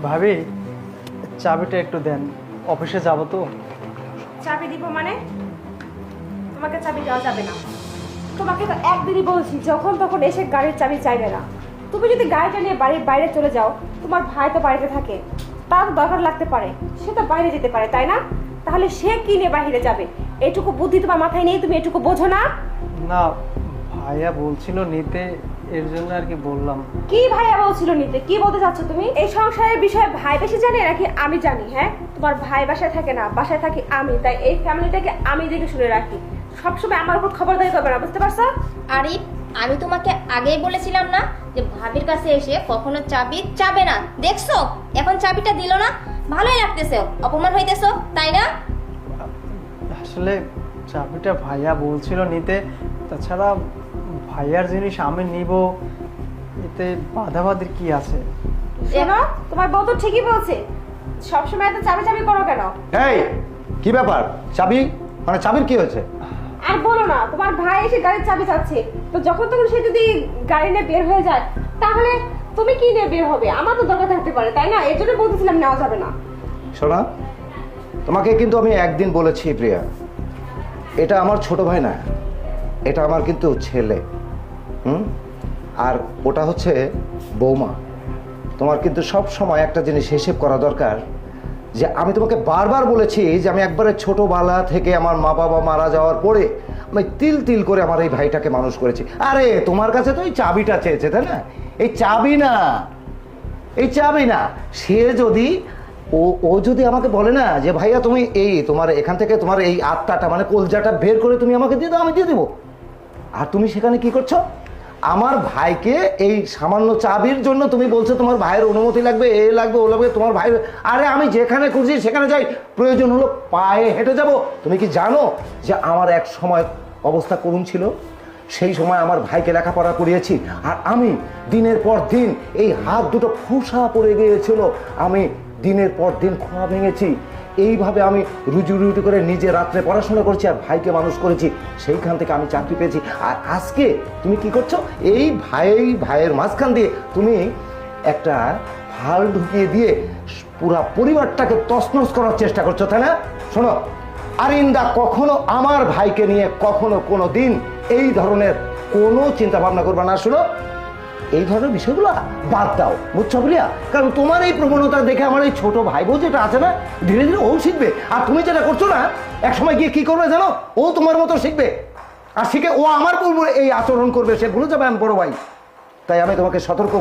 ভাবি, চাবিটা একটু দেন, অফিসে যাব তো। চাবি দিব মানে? তোমাকে চাবি দেওয়া যাবে না। তোমাকে তো একদিনই বলছি যখন তখন এসে গাড়ির চাবি চাইবে না। তুমি যদি গাড়িটা নিয়ে বাড়ির বাইরে চলে যাও, তোমার ভাই তো বাড়িতে থাকে, তার দরকার লাগতে পারে, সে তো বাইরে যেতে পারে, তাই না? তাহলে সে কি নিয়ে বাইরে যাবে? এটুকু বুদ্ধি তোমার মাথায় নেই? তুমি এটুকু বোঝো না? না, ভাইয়া বলছিল নিতে, এর জন্য আর কি বললাম। কি ভাইয়া বলছিল নিতে? কি বলতে চাচ্ছ তুমি? এই সংসারের বিষয়ে ভাই বেশি জানে নাকি আমি জানি? হ্যাঁ, তোমার ভাই বাসায় থাকে না, বাসায় থাকি আমি, তাই এই ফ্যামিলিটাকে আমি দেখে শুনে রাখি। সবসময় আমার উপর খবরদারি করবে না, বুঝতে পারছো? আরিফ, আমি তোমাকে আগেই বলেছিলাম না যে ভাবির কাছে এসে কখনো চাবি চাবে না? দেখছো এখন চাবিটা দিল না, ভালোই লাগতেছে, অপমান হইতেছো তাই না? আসলে চাবিটা ভাইয়া বলছিল নিতে, তাছাড়া ভাইয়ার জিনিস আমি নিব, এতে বাধাবাধির কি আছে? শোনো, তোমার বউ তো ঠিকই বলছে, সবসময় এত চাবি চাবি করো কেন? এই কি ব্যাপার? চাবি মানে চাবির কি হয়েছে? আর বলো না, তোমার ভাই এসে গাড়ির চাবি চাচ্ছে, তো যখন তখন সে যদি গাড়ি নিয়ে বের হয়ে যায়, তাহলে তুমি কি নিয়ে বের হবে? আমার তো দরকার থাকতে পারে, তাই না? এর জন্য বলতেছিলাম নেওয়া যাবে না। শোনা, তোমাকে কিন্তু আমি একদিন বলেছি প্রিয়া, এটা আমার ছোট ভাই না, এটা আমার কিন্তু ছেলে। আর ওটা হচ্ছে বৌমা। তোমার কিন্তু সব সময় একটা জিনিস হিসেব করা দরকার, যে আমি তোমাকে বারবার বলেছি যে আমি একবারে ছোটবেলা থেকে আমার মা বাবা মারা যাওয়ার পরে আমি তিল তিল করে আমার এই ভাইটাকে মানুষ করেছি। আরে তোমার কাছে তো এই চাবিটা চেয়েছে, তাই না? এই চাবি না, এই চাবি না, সে যদি ও যদি আমাকে বলে না যে ভাইয়া তুমি এই তোমার এখান থেকে তোমার এই আত্মাটা মানে কলজাটা বের করে তুমি আমাকে দিয়ে দাও, আমি দিয়ে দেবো। আর তুমি সেখানে কি করছো? আমার ভাইকে এই সামান্য চাবির জন্য তুমি বলছো তোমার ভাইয়ের অনুমতি লাগবে, এ লাগবে, ও লাগবে, তোমার ভাই। আরে আমি যেখানে খুঁজি সেখানে যাই, প্রয়োজন হলো পায়ে হেঁটে যাব। তুমি কি জানো যে আমার এক সময় অবস্থা করুণ ছিল? সেই সময় আমার ভাইকে লেখাপড়া করিয়েছি, আর আমি দিনের পর দিন এই হাত দুটো খোসা পড়ে গিয়েছিল, আমি দিনের পর দিন খোয়া ভেঙেছি। এইভাবে আমি রুজি রুটি করে নিজে রাত্রে পড়াশোনা করেছি আর ভাইকে মানুষ করেছি, সেইখান থেকে আমি চাকরি পেয়েছি। আর আজকে তুমি কি করছো? এই ভাইয়ের মাঝখান দিয়ে তুমি একটা ফাল ঢুকিয়ে দিয়ে পুরা পরিবারটাকে তছনছ করার চেষ্টা করছো, তাই না? শোনো আরিন্দা, কখনো আমার ভাইকে নিয়ে কখনো কোনো দিন এই ধরনের কোনো চিন্তা ভাবনা করবে না। শোনো, এই ধরনের বিষয়গুলো বাদ দাও, বুঝছো বলিয়া? কারণ তোমার এই প্রবণতা দেখে আমার এই ছোট ভাই বোন যেটা আছে না, ধীরে ধীরে ও শিখবে। আর তুমি যেটা করছো না, এক সময় গিয়ে কি করবে জানো? ও তোমার মতো শিখবে, আর শিখে ও আমার পূর্বে এই আচরণ করবে, সে ভুলে যাবে আমি বড় ভাই। তাই আমি তোমাকে সতর্ক